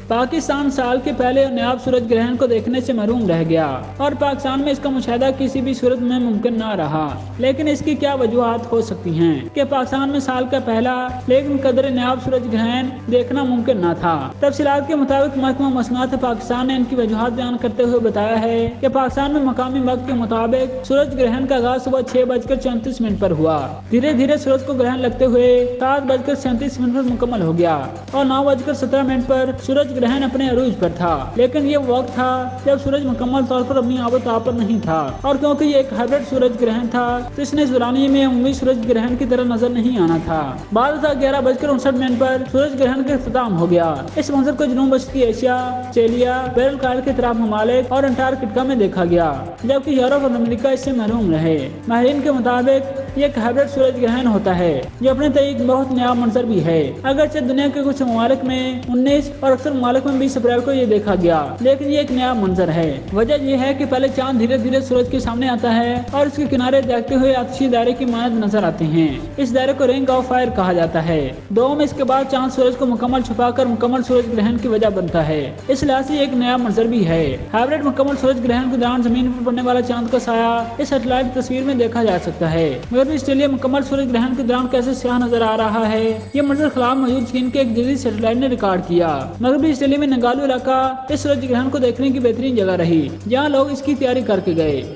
पाकिस्तान साल के पहले नायाब सूरज ग्रहण को देखने से महरूम रह गया और पाकिस्तान में इसका मुशाहिदा किसी भी सूरत में मुमकिन न रहा। लेकिन इसकी क्या वजूहात हो सकती हैं कि पाकिस्तान में साल का पहला लेकिन कदर नायाब सूरज ग्रहण देखना मुमकिन न था। तफसीलात के मुताबिक महकमा मसनूआत पाकिस्तान ने इनकी वजूहात बयान करते हुए बताया है कि पाकिस्तान में मकामी वक्त के मुताबिक सूरज ग्रहण का आगाज सुबह 6:34 पर हुआ। धीरे धीरे सूरज को ग्रहण लगते हुए 7:37 पर मुकम्मल हो गया और 9:17 पर सूरज ग्रहण अपने अरूज पर था। लेकिन ये वक्त था जब सूरज मुकम्मल तौर पर अपनी आबोताब पर नहीं था और क्योंकि ये एक हाइब्रिड सूरज ग्रहण था तो इसने इस वीरानी में उम्मीद सूरज ग्रहण की तरह नजर नहीं आना था। बाद 11:59 पर सूरज ग्रहण का इख्तिताम हो गया। इस मंजर को जनूब मशरकी एशिया, ऑस्ट्रेलिया, बैरल के तराफ ममालिक और अंटार्कटिका में देखा गया, जबकि यूरोप और अमेरिका इससे महरूम रहे। माहिरीन के मुताबिक ये एक हाइब्रिड सूरज ग्रहण होता है जो अपने तरीक बहुत नया मंजर भी है। अगरचे दुनिया के कुछ ममालिक में 19 और अक्सर ममालिक में 20 अप्रैल को ये देखा गया, लेकिन ये एक नया मंजर है। वजह यह है कि पहले चांद धीरे धीरे सूरज के सामने आता है और इसके किनारे देखते हुए आतिशी दायरे की मानद नजर आते हैं। इस दायरे को रिंग ऑफ फायर कहा जाता है। दो में इसके बाद चांद सूरज को मुकम्मल छुपाकर मुकम्मल सूरज ग्रहण की वजह बनता है। इस लिहाज से एक नया मंजर भी है। हाइब्रिड मुकम्मल सूरज ग्रहण के दौरान जमीन पर पड़ने वाला चांद का साया इस सैटेलाइट तस्वीर में देखा जा सकता है। मगर ऑस्ट्रेलिया मुकम्मल सूरज ग्रहण के दौरान कैसे स्याह नजर आ रहा है, ये मंजर खिलाफ मौजूद चीन के एक जदीद सैटेलाइट ने रिकॉर्ड किया। मगरबी ऑस्ट्रेलिया में नंगालू इलाका इस सूरज ग्रहण को देखने की बेहतरीन जगह रही, जहाँ लोग इसकी तैयारी करके गए।